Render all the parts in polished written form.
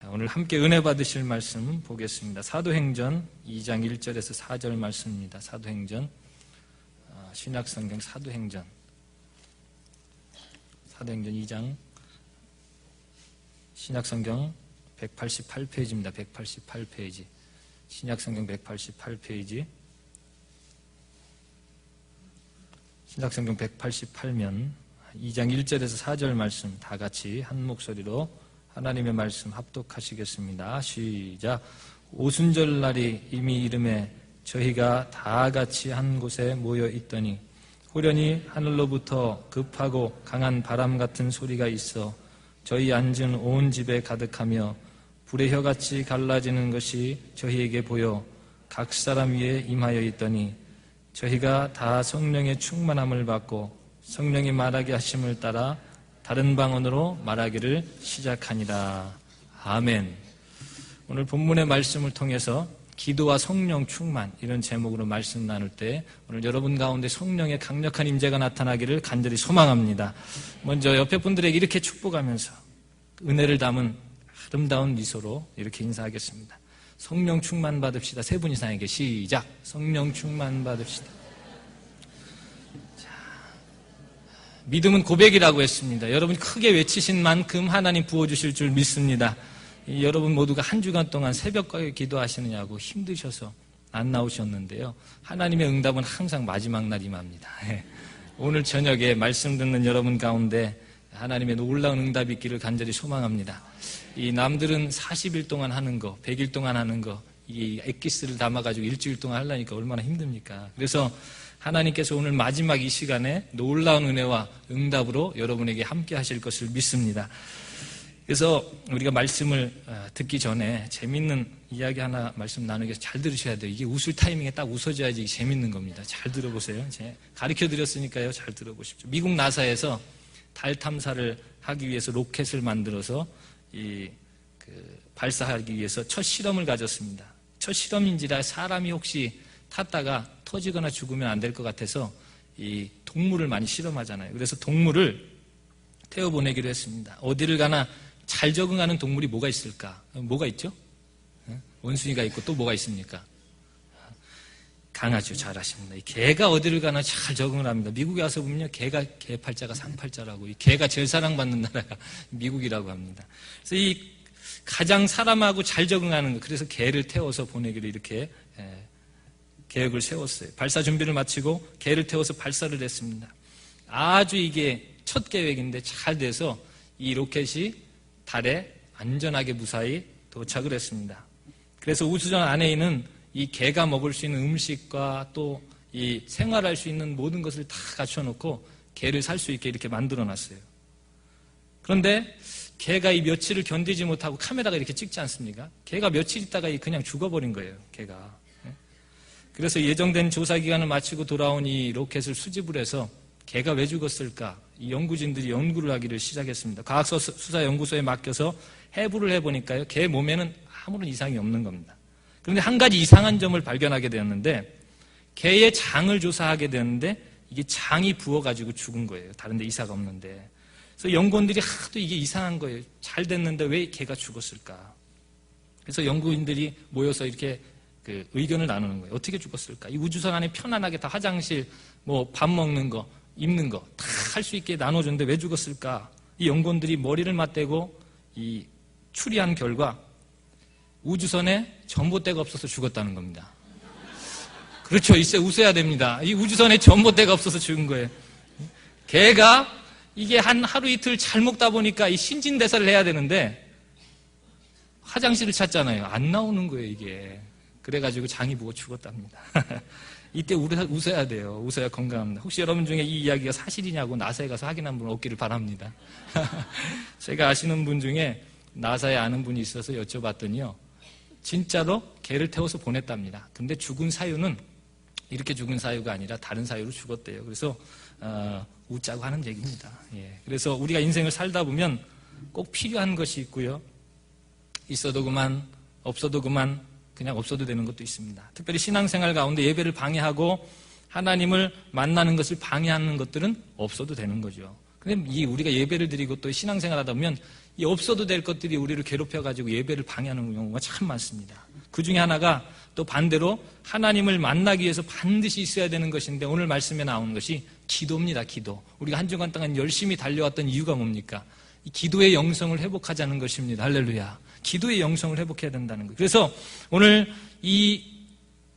오늘 함께 은혜 받으실 말씀 보겠습니다. 사도행전 2장 1절에서 4절 말씀입니다. 사도행전, 신약성경 사도행전 2장, 신약성경 188페이지입니다. 188페이지. 신약성경 188페이지. 신약성경 188면 2장 1절에서 4절 말씀 다 같이 한 목소리로 하나님의 말씀 합독하시겠습니다. 시작. 오순절날이 이미 이름에 저희가 다 같이 한 곳에 모여 있더니 호련히 하늘로부터 급하고 강한 바람 같은 소리가 있어 저희 앉은 온 집에 가득하며 불의 혀같이 갈라지는 것이 저희에게 보여 각 사람 위에 임하여 있더니 저희가 다 성령의 충만함을 받고 성령이 말하게 하심을 따라 다른 방언으로 말하기를 시작하니라. 아멘. 오늘 본문의 말씀을 통해서 기도와 성령 충만, 이런 제목으로 말씀 나눌 때 오늘 여러분 가운데 성령의 강력한 임재가 나타나기를 간절히 소망합니다. 먼저 옆에 분들에게 이렇게 축복하면서 은혜를 담은 아름다운 미소로 이렇게 인사하겠습니다. 성령 충만 받읍시다. 세 분 이상에게 시작. 성령 충만 받읍시다. 믿음은 고백이라고 했습니다. 여러분이 크게 외치신 만큼 하나님 부어주실 줄 믿습니다. 여러분 모두가 한 주간 동안 새벽까지 기도하시느냐고 힘드셔서 안 나오셨는데요. 하나님의 응답은 항상 마지막 날 임합니다. 오늘 저녁에 말씀 듣는 여러분 가운데 하나님의 놀라운 응답이 있기를 간절히 소망합니다. 이 남들은 40일 동안 하는 거, 100일 동안 하는 거, 이 엑기스를 담아가지고 일주일 동안 하려니까 얼마나 힘듭니까? 그래서 하나님께서 오늘 마지막 이 시간에 놀라운 은혜와 응답으로 여러분에게 함께 하실 것을 믿습니다. 그래서 우리가 말씀을 듣기 전에 재밌는 이야기 하나 말씀 나누기 위해서 잘 들으셔야 돼요. 이게 웃을 타이밍에 딱 웃어줘야지 이게 재밌는 겁니다. 잘 들어보세요. 제가 가르쳐 드렸으니까요. 잘 들어보십시오. 미국 나사에서 달 탐사를 하기 위해서 로켓을 만들어서 발사하기 위해서 첫 실험을 가졌습니다. 첫 실험인지라 사람이 혹시 탔다가 터지거나 죽으면 안 될 것 같아서 이 동물을 많이 실험하잖아요. 그래서 동물을 태워보내기로 했습니다. 어디를 가나 잘 적응하는 동물이 뭐가 있을까? 뭐가 있죠? 원숭이가 있고 또 뭐가 있습니까? 강아지. 잘하십니다. 이 개가 어디를 가나 잘 적응을 합니다. 미국에 와서 보면요, 개가 개팔자가 상팔자라고, 이 개가 제일 사랑받는 나라가 미국이라고 합니다. 그래서 이 가장 사람하고 잘 적응하는 거, 그래서 개를 태워서 보내기로 이렇게 계획을 세웠어요. 발사 준비를 마치고 개를 태워서 발사를 했습니다. 아주 이게 첫 계획인데 잘 돼서 이 로켓이 달에 안전하게 무사히 도착을 했습니다. 그래서 우주선 안에 있는 이 개가 먹을 수 있는 음식과 또 이 생활할 수 있는 모든 것을 다 갖춰놓고 개를 살 수 있게 이렇게 만들어놨어요. 그런데 개가 이 며칠을 견디지 못하고 카메라가 이렇게 찍지 않습니까? 개가 며칠 있다가 그냥 죽어버린 거예요. 개가. 그래서 예정된 조사 기간을 마치고 돌아온 이 로켓을 수집을 해서 개가 왜 죽었을까? 이 연구진들이 연구를 하기를 시작했습니다. 과학수사연구소에 맡겨서 해부를 해보니까요, 개 몸에는 아무런 이상이 없는 겁니다. 그런데 한 가지 이상한 점을 발견하게 되었는데, 개의 장을 조사하게 되었는데 이게 장이 부어가지고 죽은 거예요. 다른 데 이사가 없는데. 그래서 연구원들이 하도 이게 이상한 거예요. 잘 됐는데 왜 개가 죽었을까? 그래서 연구인들이 모여서 이렇게 의견을 나누는 거예요. 어떻게 죽었을까? 이 우주선 안에 편안하게 다 화장실, 밥 먹는 거, 입는 거 다 할 수 있게 나눠줬는데 왜 죽었을까? 이 연구원들이 머리를 맞대고 추리한 결과 우주선에 전봇대가 없어서 죽었다는 겁니다. 그렇죠. 웃어야 됩니다. 이 우주선에 전봇대가 없어서 죽은 거예요. 개가 이게 한 하루 이틀 잘 먹다 보니까 이 신진대사를 해야 되는데 화장실을 찾잖아요. 안 나오는 거예요, 이게. 그래가지고 장이 부어 죽었답니다. 이때 웃어야 돼요. 웃어야 건강합니다. 혹시 여러분 중에 이 이야기가 사실이냐고 나사에 가서 확인한 분 없기를 바랍니다. 제가 아시는 분 중에 나사에 아는 분이 있어서 여쭤봤더니요, 진짜로 개를 태워서 보냈답니다. 근데 죽은 사유는 이렇게 죽은 사유가 아니라 다른 사유로 죽었대요. 그래서 웃자고 하는 얘기입니다. 예. 그래서 우리가 인생을 살다 보면 꼭 필요한 것이 있고요, 있어도 그만, 없어도 그만, 그냥 없어도 되는 것도 있습니다. 특별히 신앙생활 가운데 예배를 방해하고 하나님을 만나는 것을 방해하는 것들은 없어도 되는 거죠. 근데 우리가 예배를 드리고 또 신앙생활 하다 보면 이 없어도 될 것들이 우리를 괴롭혀가지고 예배를 방해하는 경우가 참 많습니다. 그 중에 하나가 또 반대로 하나님을 만나기 위해서 반드시 있어야 되는 것인데 오늘 말씀에 나오는 것이 기도입니다. 기도. 우리가 한 주간 동안 열심히 달려왔던 이유가 뭡니까? 이 기도의 영성을 회복하자는 것입니다. 할렐루야. 기도의 영성을 회복해야 된다는 거예요. 그래서 오늘 이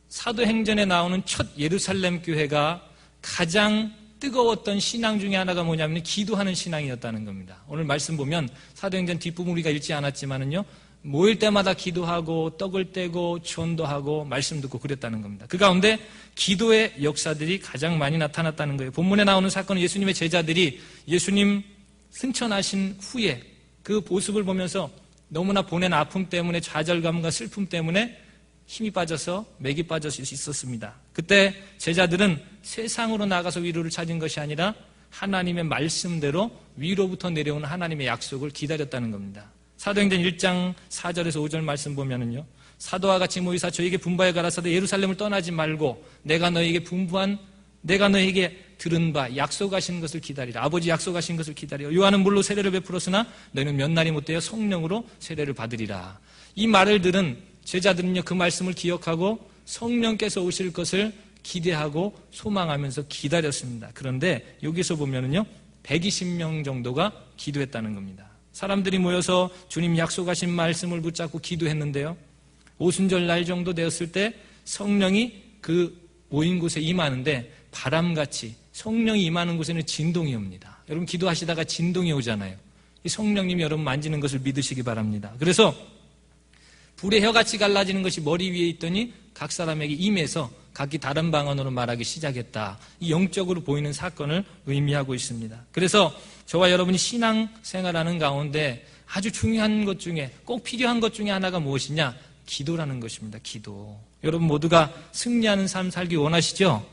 사도행전에 나오는 첫 예루살렘 교회가 가장 뜨거웠던 신앙 중에 하나가 뭐냐면 기도하는 신앙이었다는 겁니다. 오늘 말씀 보면 사도행전 뒷부분 우리가 읽지 않았지만은요, 모일 때마다 기도하고 떡을 떼고 전도하고 말씀 듣고 그랬다는 겁니다. 그 가운데 기도의 역사들이 가장 많이 나타났다는 거예요. 본문에 나오는 사건은 예수님의 제자들이 예수님 승천하신 후에 그 모습을 보면서 너무나 보낸 아픔 때문에 좌절감과 슬픔 때문에 힘이 빠져서 맥이 빠져서 있었습니다. 그때 제자들은 세상으로 나가서 위로를 찾은 것이 아니라 하나님의 말씀대로 위로부터 내려오는 하나님의 약속을 기다렸다는 겁니다. 사도행전 1장 4절에서 5절 말씀 보면은요, 사도와 같이 모이사 저에게 분부하여 가라사대 예루살렘을 떠나지 말고 내가 너에게 들은 바 약속하신 것을 기다리라. 아버지 약속하신 것을 기다려. 요한은 물로 세례를 베풀었으나 너희는 몇 날이 못되어 성령으로 세례를 받으리라. 이 말을 들은 제자들은요, 그 말씀을 기억하고 성령께서 오실 것을 기대하고 소망하면서 기다렸습니다. 그런데 여기서 보면은요, 120명 정도가 기도했다는 겁니다. 사람들이 모여서 주님 약속하신 말씀을 붙잡고 기도했는데요, 오순절 날 정도 되었을 때 성령이 그 모인 곳에 임하는데 바람같이 성령이 임하는 곳에는 진동이 옵니다. 여러분 기도하시다가 진동이 오잖아요. 이 성령님이 여러분 만지는 것을 믿으시기 바랍니다. 그래서 불의 혀같이 갈라지는 것이 머리 위에 있더니 각 사람에게 임해서 각기 다른 방언으로 말하기 시작했다. 이 영적으로 보이는 사건을 의미하고 있습니다. 그래서 저와 여러분이 신앙생활하는 가운데 아주 중요한 것 중에 꼭 필요한 것 중에 하나가 무엇이냐? 기도라는 것입니다. 기도. 여러분 모두가 승리하는 삶 살기 원하시죠?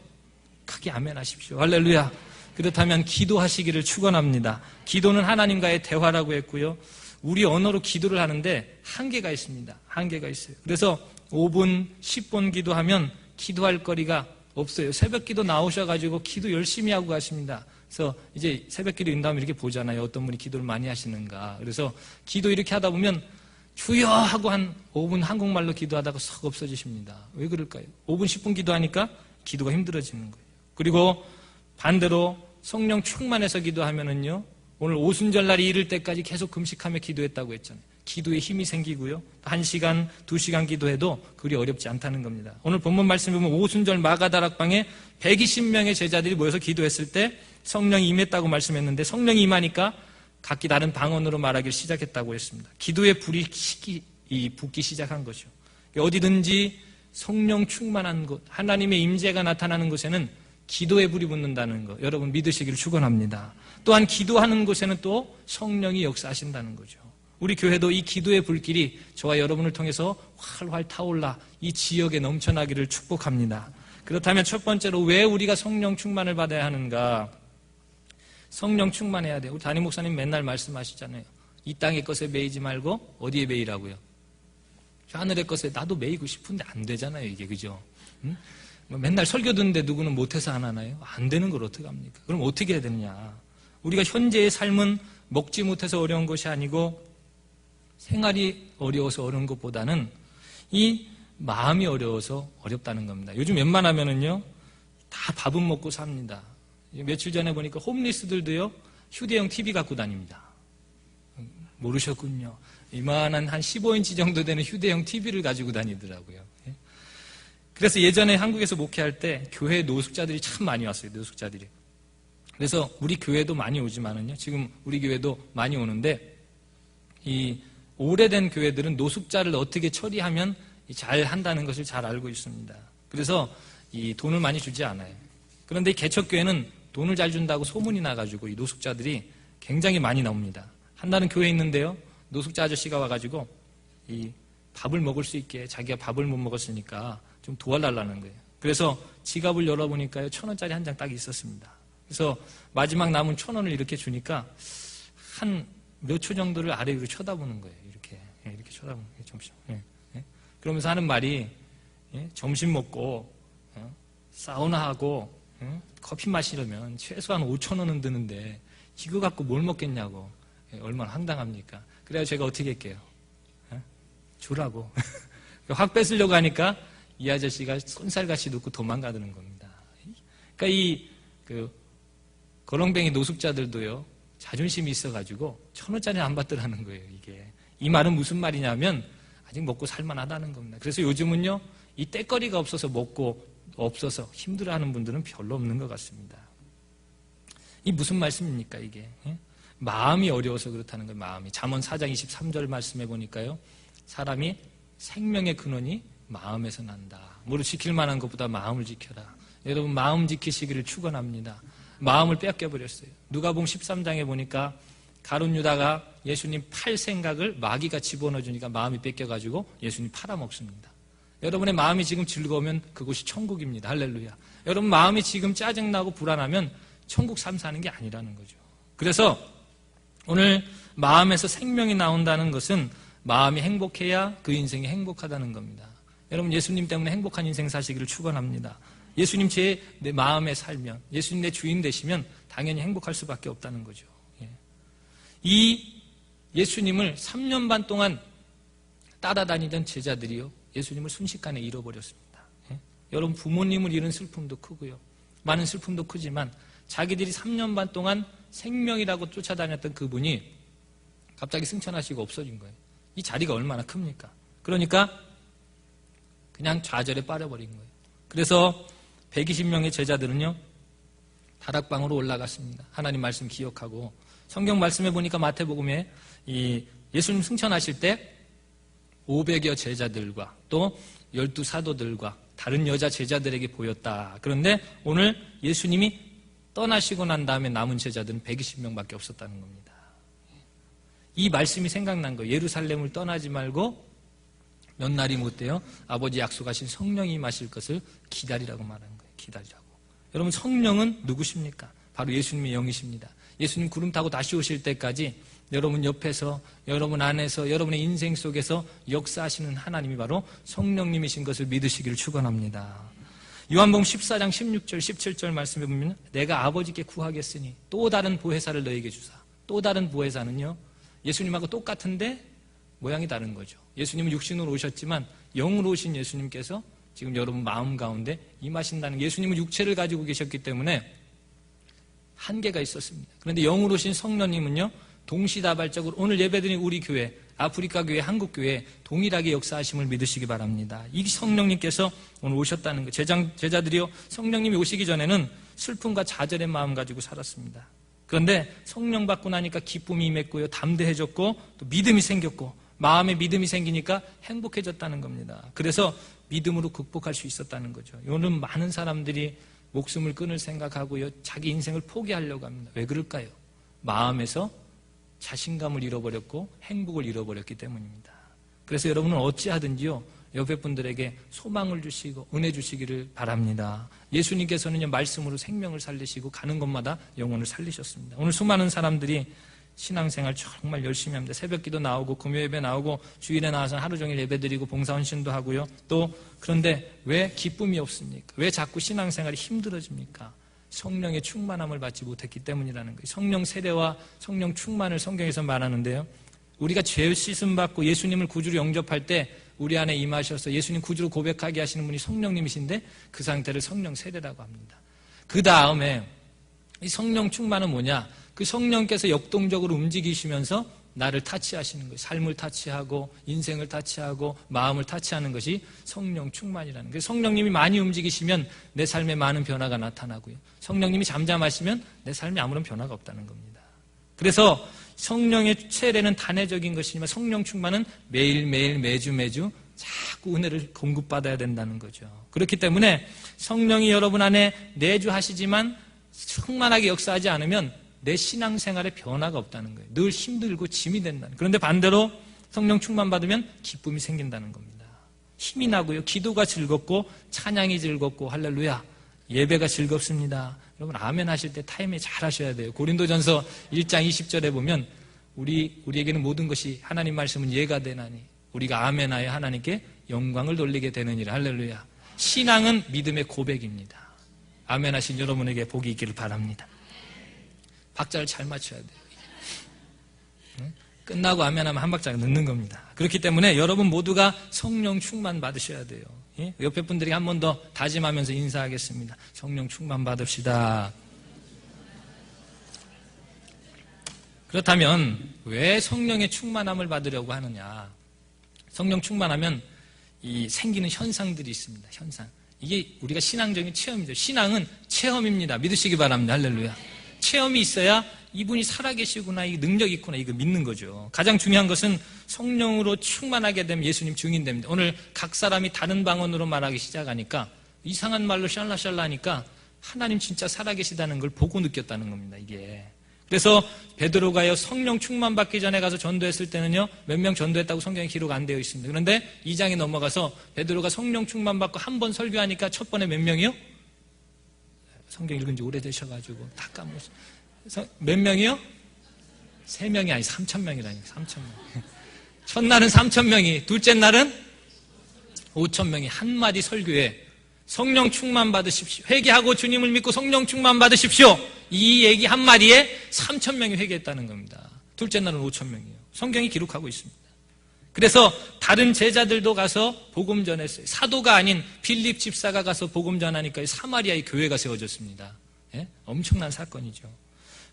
크게 아멘 하십시오. 할렐루야. 그렇다면 기도하시기를 축원합니다. 기도는 하나님과의 대화라고 했고요, 우리 언어로 기도를 하는데 한계가 있습니다. 한계가 있어요. 그래서 5분, 10분 기도하면 기도할 거리가 없어요. 새벽 기도 나오셔가지고 기도 열심히 하고 가십니다. 그래서 이제 새벽 기도 인다면 이렇게 보잖아요. 어떤 분이 기도를 많이 하시는가. 그래서 기도 이렇게 하다 보면 주여 하고 한 5분 한국말로 기도하다가 썩 없어지십니다. 왜 그럴까요? 5분, 10분 기도하니까 기도가 힘들어지는 거예요. 그리고 반대로 성령 충만해서 기도하면은요, 오늘 오순절날이 이를 때까지 계속 금식하며 기도했다고 했잖아요. 기도에 힘이 생기고요, 1시간, 2시간 기도해도 그리 어렵지 않다는 겁니다. 오늘 본문 말씀 보면 오순절 마가다락방에 120명의 제자들이 모여서 기도했을 때 성령이 임했다고 말씀했는데 성령이 임하니까 각기 다른 방언으로 말하기 시작했다고 했습니다. 기도의 불이 붙기 시작한 거죠. 어디든지 성령 충만한 곳, 하나님의 임재가 나타나는 곳에는 기도의 불이 붙는다는 거 여러분 믿으시기를 축원합니다. 또한 기도하는 곳에는 또 성령이 역사하신다는 거죠. 우리 교회도 이 기도의 불길이 저와 여러분을 통해서 활활 타올라 이 지역에 넘쳐나기를 축복합니다. 그렇다면 첫 번째로 왜 우리가 성령 충만을 받아야 하는가? 성령 충만해야 돼요. 우리 담임 목사님 맨날 말씀하시잖아요. 이 땅의 것에 매이지 말고 어디에 매이라고요? 하늘의 것에 나도 매이고 싶은데 안 되잖아요, 이게. 그죠? 응? 맨날 설교 듣는데 누구는 못해서 안 하나요? 안 되는 걸 어떻게 합니까? 그럼 어떻게 해야 되느냐? 우리가 현재의 삶은 먹지 못해서 어려운 것이 아니고 생활이 어려워서 어려운 것보다는 이 마음이 어려워서 어렵다는 겁니다. 요즘 웬만하면은요, 다 밥은 먹고 삽니다. 며칠 전에 보니까 홈리스들도요, 휴대용 TV 갖고 다닙니다. 모르셨군요. 이만한 한 15인치 정도 되는 휴대용 TV를 가지고 다니더라고요. 그래서 예전에 한국에서 목회할 때 교회 노숙자들이 참 많이 왔어요. 노숙자들이. 그래서 우리 교회도 많이 오지만은요, 지금 우리 교회도 많이 오는데 이 오래된 교회들은 노숙자를 어떻게 처리하면 잘 한다는 것을 잘 알고 있습니다. 그래서 이 돈을 많이 주지 않아요. 그런데 이 개척교회는 돈을 잘 준다고 소문이 나가지고 이 노숙자들이 굉장히 많이 나옵니다. 한나는 교회에 있는데요, 노숙자 아저씨가 와가지고 이 밥을 먹을 수 있게 자기가 밥을 못 먹었으니까 좀 도와달라는 거예요. 그래서 지갑을 열어보니까요, 1,000원짜리 한 장 딱 있었습니다. 그래서 마지막 남은 1,000원을 이렇게 주니까 한 몇 초 정도를 아래 위로 쳐다보는 거예요. 이렇게 쳐다보는 거예요. 점심. 그러면서 하는 말이, 점심 먹고 사우나하고 커피 마시려면 최소한 5,000원은 드는데 이거 갖고 뭘 먹겠냐고. 얼마나 황당합니까? 그래야 제가 어떻게 할게요? 주라고. 확 뺏으려고 하니까 이 아저씨가 손살같이 놓고 도망가드는 겁니다. 그러니까 거렁뱅이 노숙자들도요, 자존심이 있어가지고 1,000원짜리 안 받더라는 거예요, 이게. 이 말은 무슨 말이냐면 아직 먹고 살만하다는 겁니다. 그래서 요즘은요, 이 떼거리가 없어서 먹고 없어서 힘들어하는 분들은 별로 없는 것 같습니다. 이 무슨 말씀입니까, 이게? 마음이 어려워서 그렇다는 거예요, 마음이. 잠언 4장 23절 말씀해 보니까요, 사람이 생명의 근원이 마음에서 난다. 무릇 지킬 만한 것보다 마음을 지켜라. 여러분, 마음 지키시기를 축원합니다. 마음을 뺏겨버렸어요. 누가복음 13장에 보니까 가룟 유다가 예수님 팔 생각을 마귀가 집어넣어주니까 마음이 뺏겨가지고 예수님 팔아먹습니다. 여러분의 마음이 지금 즐거우면 그곳이 천국입니다. 할렐루야. 여러분 마음이 지금 짜증나고 불안하면 천국 삶 사는 게 아니라는 거죠. 그래서 오늘 마음에서 생명이 나온다는 것은 마음이 행복해야 그 인생이 행복하다는 겁니다. 여러분 예수님 때문에 행복한 인생 사시기를 축원합니다. 예수님 내 마음에 살면, 예수님 내 주인 되시면 당연히 행복할 수밖에 없다는 거죠. 이 예수님을 3년 반 동안 따라다니던 제자들이요, 예수님을 순식간에 잃어버렸습니다. 여러분 부모님을 잃은 슬픔도 크고요, 많은 슬픔도 크지만 자기들이 3년 반 동안 생명이라고 쫓아다녔던 그분이 갑자기 승천하시고 없어진 거예요. 이 자리가 얼마나 큽니까? 그러니까 그냥 좌절에 빠져버린 거예요. 그래서 120명의 제자들은요, 다락방으로 올라갔습니다. 하나님 말씀 기억하고. 성경 말씀해 보니까 마태복음에 예수님 승천하실 때 500여 제자들과 또 12 사도들과 다른 여자 제자들에게 보였다. 그런데 오늘 예수님이 떠나시고 난 다음에 남은 제자들은 120명밖에 없었다는 겁니다. 이 말씀이 생각난 거예요. 예루살렘을 떠나지 말고 몇 날이 못 돼요. 아버지 약속하신 성령이 임하실 것을 기다리라고 말한 거예요. 기다리라고. 여러분 성령은 누구십니까? 바로 예수님의 영이십니다. 예수님 구름 타고 다시 오실 때까지 여러분 옆에서, 여러분 안에서, 여러분의 인생 속에서 역사하시는 하나님이 바로 성령님이신 것을 믿으시기를 축원합니다. 요한복음 14장 16절 17절 말씀해 보면 내가 아버지께 구하겠으니 또 다른 보혜사를 너에게 주사. 또 다른 보혜사는요, 예수님하고 똑같은데 모양이 다른 거죠. 예수님은 육신으로 오셨지만 영으로 오신 예수님께서 지금 여러분 마음 가운데 임하신다는, 예수님은 육체를 가지고 계셨기 때문에 한계가 있었습니다. 그런데 영으로 오신 성령님은요, 동시다발적으로 오늘 예배드린 우리 교회, 아프리카 교회, 한국 교회 동일하게 역사하심을 믿으시기 바랍니다. 이 성령님께서 오늘 오셨다는 거. 제자들이요, 성령님이 오시기 전에는 슬픔과 좌절의 마음 가지고 살았습니다. 그런데 성령 받고 나니까 기쁨이 임했고요, 담대해졌고 또 믿음이 생겼고, 마음에 믿음이 생기니까 행복해졌다는 겁니다. 그래서 믿음으로 극복할 수 있었다는 거죠. 오늘 많은 사람들이 목숨을 끊을 생각하고요, 자기 인생을 포기하려고 합니다. 왜 그럴까요? 마음에서 자신감을 잃어버렸고 행복을 잃어버렸기 때문입니다. 그래서 여러분은 어찌하든지요, 옆에 분들에게 소망을 주시고 은혜 주시기를 바랍니다. 예수님께서는요, 말씀으로 생명을 살리시고 가는 곳마다 영혼을 살리셨습니다. 오늘 수많은 사람들이 신앙생활 정말 열심히 합니다. 새벽기도 나오고 금요예배 나오고 주일에 나와서 하루 종일 예배드리고 봉사헌신도 하고요. 또 그런데 왜 기쁨이 없습니까? 왜 자꾸 신앙생활이 힘들어집니까? 성령의 충만함을 받지 못했기 때문이라는 거예요. 성령 세례와 성령 충만을 성경에서 말하는데요, 우리가 죄 씻음 받고 예수님을 구주로 영접할 때 우리 안에 임하셔서 예수님 구주로 고백하게 하시는 분이 성령님이신데 그 상태를 성령 세례라고 합니다. 그 다음에 이 성령 충만은 뭐냐? 그 성령께서 역동적으로 움직이시면서 나를 타치하시는 거예요. 삶을 타치하고 인생을 타치하고 마음을 타치하는 것이 성령 충만이라는 거예요. 성령님이 많이 움직이시면 내 삶에 많은 변화가 나타나고요, 성령님이 잠잠하시면 내 삶에 아무런 변화가 없다는 겁니다. 그래서 성령의 세례는 단회적인 것이지만 성령 충만은 매일매일 매주 자꾸 은혜를 공급받아야 된다는 거죠. 그렇기 때문에 성령이 여러분 안에 내주하시지만 충만하게 역사하지 않으면 내 신앙생활에 변화가 없다는 거예요. 늘 힘들고 짐이 된다는 거예요. 그런데 반대로 성령 충만 받으면 기쁨이 생긴다는 겁니다. 힘이 나고요, 기도가 즐겁고 찬양이 즐겁고 할렐루야, 예배가 즐겁습니다. 여러분 아멘 하실 때 타이밍 잘 하셔야 돼요. 고린도전서 1장 20절에 보면 우리에게는 모든 것이 하나님 말씀은 예가 되나니 우리가 아멘하여 하나님께 영광을 돌리게 되느니라. 할렐루야. 신앙은 믿음의 고백입니다. 아멘 하신 여러분에게 복이 있기를 바랍니다. 박자를 잘 맞춰야 돼요. 끝나고 아멘하면 한 박자가 늦는 겁니다. 그렇기 때문에 여러분 모두가 성령 충만 받으셔야 돼요. 예? 옆에 분들이 한 번 더 다짐하면서 인사하겠습니다. 성령 충만 받읍시다. 그렇다면 왜 성령의 충만함을 받으려고 하느냐? 성령 충만하면 이 생기는 현상들이 있습니다. 현상. 이게 우리가 신앙적인 체험이죠. 신앙은 체험입니다. 믿으시기 바랍니다. 할렐루야. 체험이 있어야 이분이 살아계시구나, 이 능력이 있구나, 이거 믿는 거죠. 가장 중요한 것은 성령으로 충만하게 되면 예수님 증인됩니다. 오늘 각 사람이 다른 방언으로 말하기 시작하니까 이상한 말로 샬라샬라 하니까 하나님 진짜 살아계시다는 걸 보고 느꼈다는 겁니다. 이게. 그래서 베드로가요, 성령 충만 받기 전에 가서 전도했을 때는요, 몇 명 전도했다고 성경에 기록 안 되어 있습니다. 그런데 2장에 넘어가서 베드로가 성령 충만 받고 한 번 설교하니까 첫 번에 몇 명이요? 성경 읽은 지 오래되셔가지고 다 까먹었어요. 몇 명이요? 3명이 아니 3,000명이라니까. 3,000명. 첫날은 3,000명이, 둘째 날은 5,000명이 한마디 설교에 성령 충만 받으십시오. 회개하고 주님을 믿고 성령 충만 받으십시오. 이 얘기 한마디에 3,000명이 회개했다는 겁니다. 둘째 날은 5,000명이에요. 성경이 기록하고 있습니다. 그래서 다른 제자들도 가서 복음 전했어요. 사도가 아닌 빌립 집사가 가서 복음 전하니까 사마리아의 교회가 세워졌습니다. 예? 엄청난 사건이죠.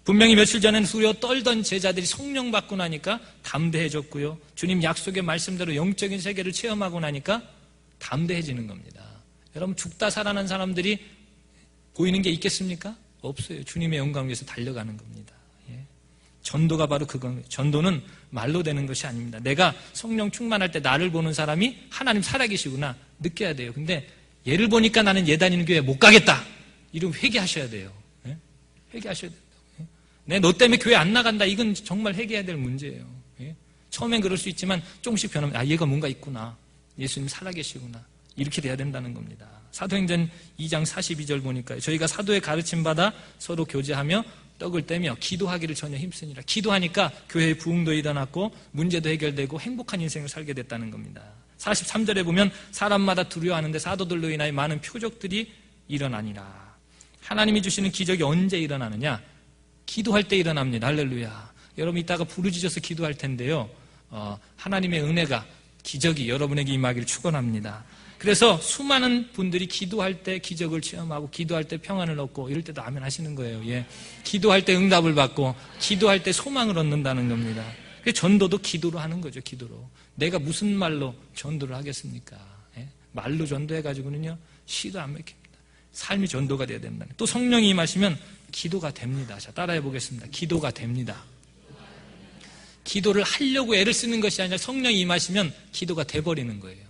분명히 며칠 전에는 두려워 떨던 제자들이 성령 받고 나니까 담대해졌고요. 주님 약속의 말씀대로 영적인 세계를 체험하고 나니까 담대해지는 겁니다. 여러분, 죽다 살아난 사람들이 보이는 게 있겠습니까? 없어요. 주님의 영광을 위해서 달려가는 겁니다. 예. 전도가 바로 그겁니다. 전도는 말로 되는 것이 아닙니다. 내가 성령 충만할 때 나를 보는 사람이 하나님 살아계시구나 느껴야 돼요. 근데 얘를 보니까 나는 얘 다니는 교회 못 가겠다. 이러면 회개하셔야 돼요. 예? 회개하셔야 돼요. 내 너 때문에 교회 안 나간다. 이건 정말 회개해야 될 문제예요. 예? 처음엔 그럴 수 있지만 조금씩 변하면 아, 얘가 뭔가 있구나. 예수님 살아계시구나. 이렇게 돼야 된다는 겁니다. 사도행전 2장 42절 보니까 저희가 사도의 가르침받아 서로 교제하며 떡을 떼며 기도하기를 전혀 힘쓰니라. 기도하니까 교회의 부흥도 일어났고 문제도 해결되고 행복한 인생을 살게 됐다는 겁니다. 43절에 보면 사람마다 두려워하는데 사도들로 인하여 많은 표적들이 일어나니라. 하나님이 주시는 기적이 언제 일어나느냐? 기도할 때 일어납니다. 할렐루야. 여러분 이따가 부르짖어서 기도할 텐데요. 하나님의 은혜가 기적이 여러분에게 임하기를 축원합니다. 그래서 수많은 분들이 기도할 때 기적을 체험하고 기도할 때 평안을 얻고 이럴 때도 아멘 하시는 거예요. 예. 기도할 때 응답을 받고 기도할 때 소망을 얻는다는 겁니다. 전도도 기도로 하는 거죠. 기도로. 내가 무슨 말로 전도를 하겠습니까? 예. 말로 전도해가지고는요 시도 안 맥힙니다. 삶이 전도가 돼야 된다. 또 성령이 임하시면 기도가 됩니다. 자, 따라해 보겠습니다. 기도가 됩니다. 기도를 하려고 애를 쓰는 것이 아니라 성령이 임하시면 기도가 돼버리는 거예요.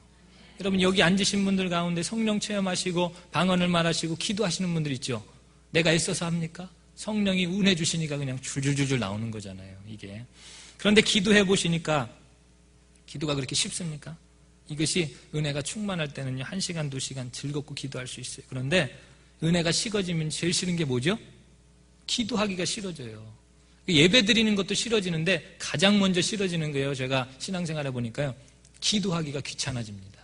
여러분 여기 앉으신 분들 가운데 성령 체험하시고 방언을 말하시고 기도하시는 분들 있죠. 내가 애써서 합니까? 성령이 은혜 주시니까 그냥 줄줄줄줄 나오는 거잖아요. 이게. 그런데 기도해 보시니까 기도가 그렇게 쉽습니까? 이것이 은혜가 충만할 때는요 1시간 2시간 즐겁고 기도할 수 있어요. 그런데 은혜가 식어지면 제일 싫은 게 뭐죠? 기도하기가 싫어져요. 예배 드리는 것도 싫어지는데 가장 먼저 싫어지는 거예요. 제가 신앙생활 해보니까요 기도하기가 귀찮아집니다.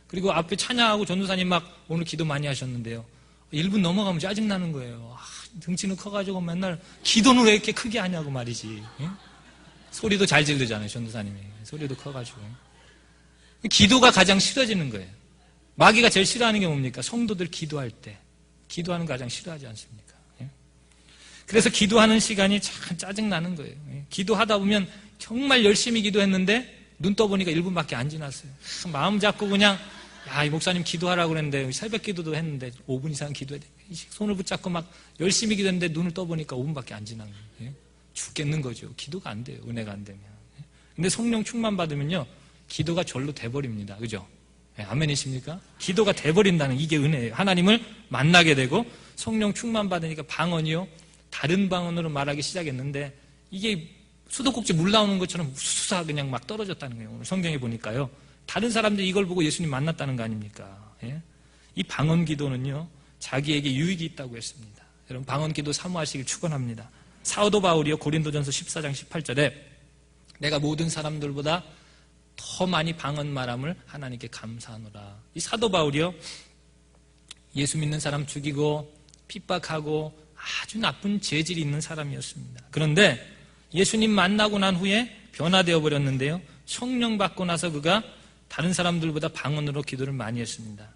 그리고 앞에 찬양하고 전도사님 막 오늘 기도 많이 하셨는데요 1분 넘어가면 짜증나는 거예요. 등치는 커가지고 맨날 기도는 왜 이렇게 크게 하냐고 말이지. 예? 소리도 잘 지르잖아요 전도사님이. 소리도 커가지고. 기도가 가장 싫어지는 거예요. 마귀가 제일 싫어하는 게 뭡니까? 성도들 기도할 때 기도하는 거 가장 싫어하지 않습니까? 예? 그래서 기도하는 시간이 참 짜증나는 거예요. 예? 기도하다 보면 정말 열심히 기도했는데 눈 떠보니까 1분밖에 안 지났어요. 마음 잡고 그냥 야, 이 목사님 기도하라고 그랬는데 새벽 기도도 했는데 5분 이상 기도해야 돼. 손을 붙잡고 막 열심히 기도했는데 눈을 떠보니까 5분밖에 안 지난 거예요. 죽겠는 거죠. 기도가 안 돼요. 은혜가 안 되면. 근데 성령 충만 받으면요 기도가 절로 돼버립니다. 그죠? 아멘이십니까? 기도가 돼버린다는 이게 은혜예요. 하나님을 만나게 되고 성령 충만 받으니까 방언이요 다른 방언으로 말하기 시작했는데 이게 수도꼭지 물 나오는 것처럼 수사 그냥 막 떨어졌다는 거예요. 오늘 성경에 보니까요. 다른 사람들이 이걸 보고 예수님 만났다는 거 아닙니까? 예? 이 방언 기도는요. 자기에게 유익이 있다고 했습니다. 여러분 방언 기도 사모하시길 축원합니다. 사도 바울이요. 고린도전서 14장 18절에 내가 모든 사람들보다 더 많이 방언 말함을 하나님께 감사하노라. 이 사도 바울이요. 예수 믿는 사람 죽이고 핍박하고 아주 나쁜 재질이 있는 사람이었습니다. 그런데 예수님 만나고 난 후에 변화되어 버렸는데요. 성령 받고 나서 그가 다른 사람들보다 방언으로 기도를 많이 했습니다.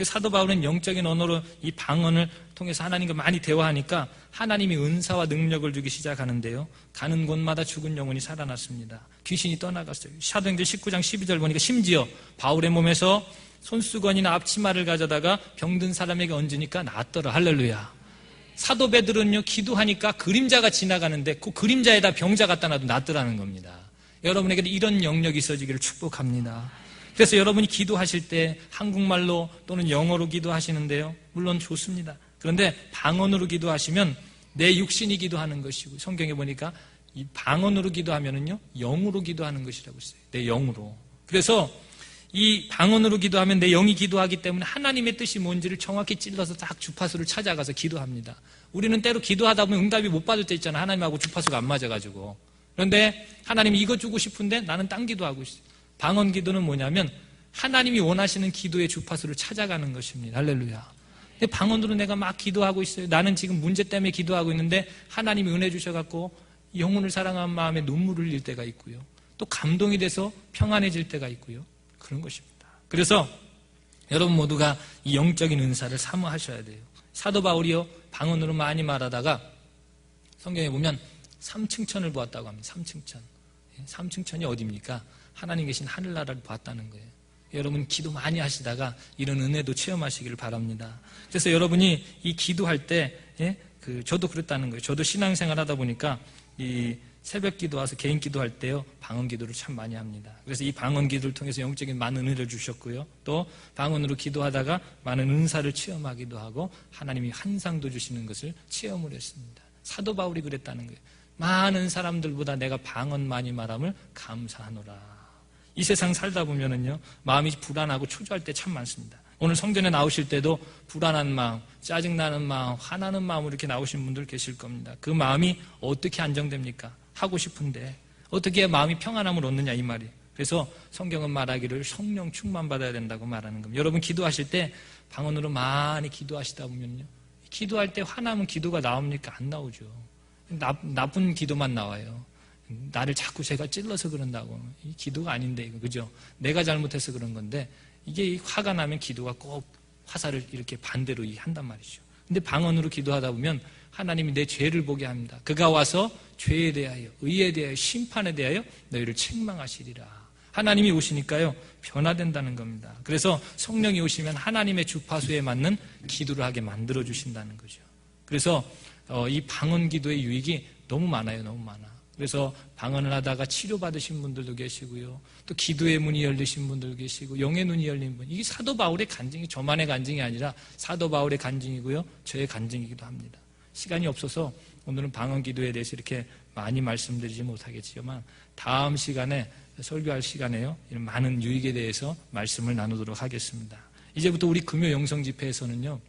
사도 바울은 영적인 언어로 이 방언을 통해서 하나님과 많이 대화하니까 하나님이 은사와 능력을 주기 시작하는데요. 가는 곳마다 죽은 영혼이 살아났습니다. 귀신이 떠나갔어요. 사도행전 19장 12절 보니까 심지어 바울의 몸에서 손수건이나 앞치마를 가져다가 병든 사람에게 얹으니까 낫더라. 할렐루야. 사도 베드로는요, 기도하니까 그림자가 지나가는데 그 그림자에다 병자 갖다 놔도 낫더라는 겁니다. 여러분에게도 이런 영역이 있어지기를 축복합니다. 그래서 여러분이 기도하실 때 한국말로 또는 영어로 기도하시는데요, 물론 좋습니다. 그런데 방언으로 기도하시면 내 육신이 기도하는 것이고, 성경에 보니까 이 방언으로 기도하면은요, 영으로 기도하는 것이라고 했어요. 내 영으로. 그래서 이 방언으로 기도하면 내 영이 기도하기 때문에 하나님의 뜻이 뭔지를 정확히 찔러서 딱 주파수를 찾아가서 기도합니다. 우리는 때로 기도하다 보면 응답이 못 받을 때 있잖아요. 하나님하고 주파수가 안 맞아가지고. 그런데 하나님이 이거 주고 싶은데 나는 딴 기도하고 있어요. 방언 기도는 뭐냐면 하나님이 원하시는 기도의 주파수를 찾아가는 것입니다. 할렐루야. 방언으로 내가 막 기도하고 있어요. 나는 지금 문제 때문에 기도하고 있는데 하나님이 은혜 주셔갖고 영혼을 사랑하는 마음에 눈물을 흘릴 때가 있고요. 또 감동이 돼서 평안해질 때가 있고요. 그런 것입니다. 그래서 여러분 모두가 이 영적인 은사를 사모하셔야 돼요. 사도 바울이요, 방언으로 많이 말하다가 성경에 보면 3층천을 보았다고 합니다. 3층천. 3층천이 어디입니까? 하나님 계신 하늘나라를 봤다는 거예요. 여러분 기도 많이 하시다가 이런 은혜도 체험하시기를 바랍니다. 그래서 여러분이 이 기도할 때, 저도 그랬다는 거예요. 저도 신앙생활 하다 보니까 이 새벽 기도 와서 개인 기도할 때요, 방언 기도를 참 많이 합니다. 그래서 이 방언 기도를 통해서 영적인 많은 은혜를 주셨고요. 또 방언으로 기도하다가 많은 은사를 체험하기도 하고 하나님이 환상도 주시는 것을 체험을 했습니다. 사도 바울이 그랬다는 거예요. 많은 사람들보다 내가 방언 많이 말함을 감사하노라. 이 세상 살다 보면은요, 마음이 불안하고 초조할 때 참 많습니다. 오늘 성전에 나오실 때도 불안한 마음, 짜증나는 마음, 화나는 마음으로 이렇게 나오신 분들 계실 겁니다. 그 마음이 어떻게 안정됩니까? 하고 싶은데 어떻게 마음이 평안함을 얻느냐 이 말이에요. 그래서 성경은 말하기를 성령 충만받아야 된다고 말하는 겁니다. 여러분 기도하실 때 방언으로 많이 기도하시다 보면요, 기도할 때 화나면 기도가 나옵니까? 안 나오죠. 나쁜 기도만 나와요. 나를 자꾸 제가 찔러서 그런다고. 이 기도가 아닌데, 이거, 그죠? 내가 잘못해서 그런 건데, 이게 화가 나면 기도가 꼭 화살을 이렇게 반대로 한단 말이죠. 근데 방언으로 기도하다 보면 하나님이 내 죄를 보게 합니다. 그가 와서 죄에 대하여, 의에 대하여, 심판에 대하여 너희를 책망하시리라. 하나님이 오시니까요, 변화된다는 겁니다. 그래서 성령이 오시면 하나님의 주파수에 맞는 기도를 하게 만들어주신다는 거죠. 그래서 이 방언 기도의 유익이 너무 많아요. 너무 많아. 그래서 방언을 하다가 치료받으신 분들도 계시고요. 또 기도의 문이 열리신 분들도 계시고 영의 눈이 열린 분. 이게 사도 바울의 간증이 저만의 간증이 아니라 사도 바울의 간증이고요. 저의 간증이기도 합니다. 시간이 없어서 오늘은 방언 기도에 대해서 이렇게 많이 말씀드리지 못하겠지만 다음 시간에 설교할 시간에요, 이런 많은 유익에 대해서 말씀을 나누도록 하겠습니다. 이제부터 우리 금요 영성 집회에서는요,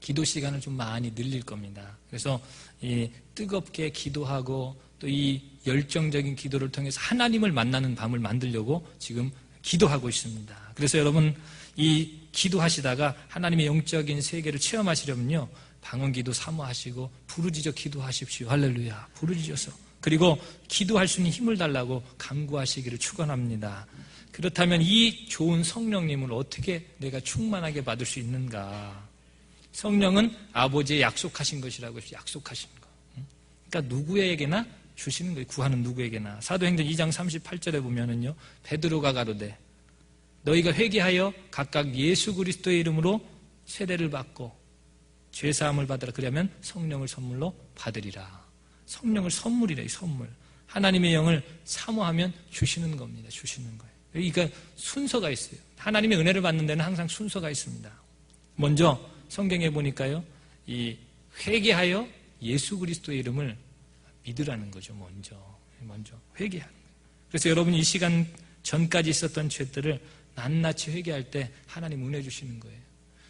기도 시간을 좀 많이 늘릴 겁니다. 그래서 이 뜨겁게 기도하고 또 이 열정적인 기도를 통해서 하나님을 만나는 밤을 만들려고 지금 기도하고 있습니다. 그래서 여러분 이 기도하시다가 하나님의 영적인 세계를 체험하시려면요, 방언 기도 사모하시고 부르짖어 기도하십시오. 할렐루야. 부르짖어서. 그리고 기도할 수 있는 힘을 달라고 간구하시기를 축원합니다. 그렇다면 이 좋은 성령님을 어떻게 내가 충만하게 받을 수 있는가? 성령은 아버지의 약속하신 것이라고 약속하신 거. 그러니까 누구에게나 주시는 거예요. 구하는 누구에게나. 사도행전 2장 38절에 보면은요, 베드로가 가로되 너희가 회개하여 각각 예수 그리스도의 이름으로 세례를 받고 죄 사함을 받으라. 그러면 성령을 선물로 받으리라. 성령을 선물이래요. 선물. 하나님의 영을 사모하면 주시는 겁니다. 주시는 거예요. 그러니까 순서가 있어요. 하나님의 은혜를 받는 데는 항상 순서가 있습니다. 먼저 성경에 보니까요, 이 회개하여 예수 그리스도의 이름을 믿으라는 거죠. 먼저 회개하는 거예요. 그래서 여러분이 이 시간 전까지 있었던 죄들을 낱낱이 회개할 때 하나님 은혜 주시는 거예요.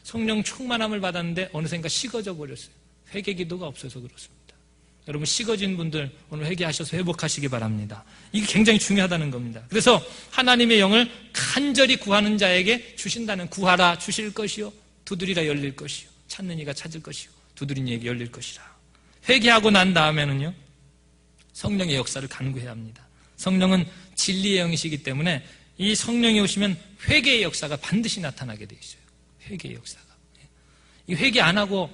성령 충만함을 받았는데 어느샌가 식어져 버렸어요. 회개 기도가 없어서 그렇습니다. 여러분 식어진 분들 오늘 회개하셔서 회복하시기 바랍니다. 이게 굉장히 중요하다는 겁니다. 그래서 하나님의 영을 간절히 구하는 자에게 주신다는, 구하라 주실 것이요, 두드리라 열릴 것이요, 찾는 이가 찾을 것이요, 두드린 이에게 열릴 것이라. 회개하고 난 다음에는요, 성령의 역사를 간구해야 합니다. 성령은 진리의 영이시기 때문에 이 성령이 오시면 회개의 역사가 반드시 나타나게 돼 있어요. 회개의 역사가. 이 회개 안 하고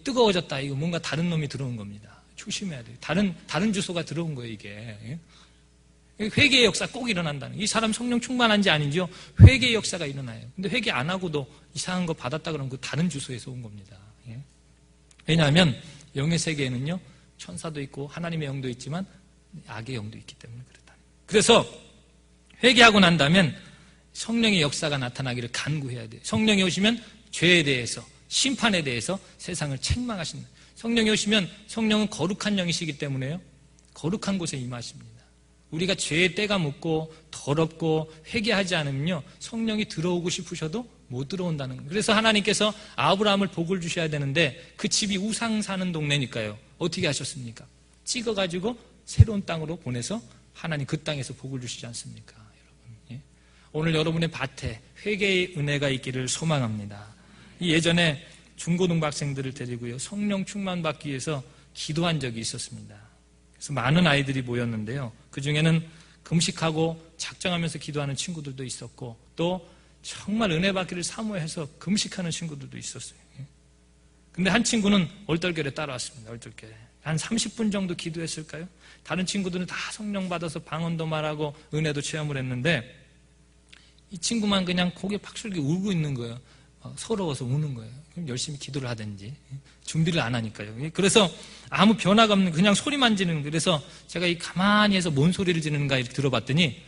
뜨거워졌다. 이거 뭔가 다른 놈이 들어온 겁니다. 조심해야 돼요. 다른 주소가 들어온 거예요, 이게. 회개의 역사 꼭 일어난다는. 이 사람 성령 충만한지 아닌지요? 회개의 역사가 일어나요. 근데 회개 안 하고도 이상한 거 받았다 그러면 그 다른 주소에서 온 겁니다. 왜냐하면 영의 세계에는요, 천사도 있고 하나님의 영도 있지만 악의 영도 있기 때문에 그렇다. 그래서 회개하고 난 다음에 성령의 역사가 나타나기를 간구해야 돼요. 성령이 오시면 죄에 대해서, 심판에 대해서 세상을 책망하신다. 성령이 오시면 성령은 거룩한 영이시기 때문에요, 거룩한 곳에 임하십니다. 우리가 죄의 때가 묻고 더럽고 회개하지 않으면요, 성령이 들어오고 싶으셔도 못 들어온다는 거예요. 그래서 하나님께서 아브라함을 복을 주셔야 되는데 그 집이 우상 사는 동네니까요, 어떻게 하셨습니까? 찍어가지고 새로운 땅으로 보내서 하나님 그 땅에서 복을 주시지 않습니까? 여러분, 오늘 여러분의 밭에 회개의 은혜가 있기를 소망합니다. 예전에 중고등부 학생들을 데리고요, 성령 충만 받기 위해서 기도한 적이 있었습니다. 그래서 많은 아이들이 모였는데요, 그 중에는 금식하고 작정하면서 기도하는 친구들도 있었고, 또 정말 은혜 받기를 사모해서 금식하는 친구들도 있었어요. 근데 한 친구는 얼떨결에 따라왔습니다. 얼떨결에 한 30분 정도 기도했을까요? 다른 친구들은 다 성령 받아서 방언도 말하고 은혜도 체험을 했는데 이 친구만 그냥 고개 팍술게 울고 있는 거예요. 서러워서 우는 거예요. 그럼 열심히 기도를 하든지, 준비를 안 하니까요. 그래서 아무 변화가 없는, 그냥 소리만 지르는 거예요. 그래서 제가 이 가만히 해서 뭔 소리를 지르는가 이렇게 들어봤더니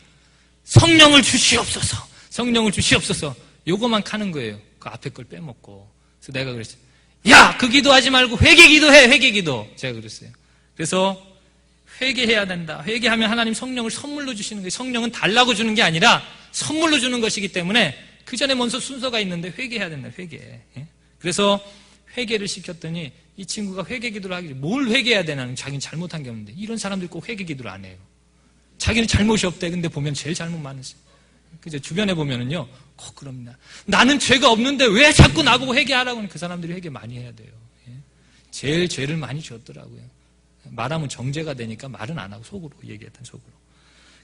성령을 주시옵소서, 성령을 주시옵소서, 요거만 카는 거예요. 그 앞에 걸 빼먹고. 그래서 내가 그랬어요. 야, 그 기도하지 말고 회개 기도해, 회개 기도. 제가 그랬어요. 그래서 회개해야 된다. 회개하면 하나님 성령을 선물로 주시는 거예요. 성령은 달라고 주는 게 아니라 선물로 주는 것이기 때문에 그 전에 먼저 순서가 있는데 회개해야 된다. 회개. 그래서 회개를 시켰더니 이 친구가 회개 기도를 하길래 뭘 회개해야 되나는, 자기는 잘못한 게 없는데. 이런 사람들이 꼭 회개 기도를 안 해요. 자기는 잘못이 없대. 근데 보면 제일 잘못 많으세요. 그죠? 주변에 보면은요, 꼭 그럽니다. 나는 죄가 없는데 왜 자꾸 나보고 회개하라고 하는, 그 사람들이 회개 많이 해야 돼요. 제일 죄를 많이 지었더라고요. 말하면 정죄가 되니까 말은 안 하고 속으로 얘기했던, 속으로.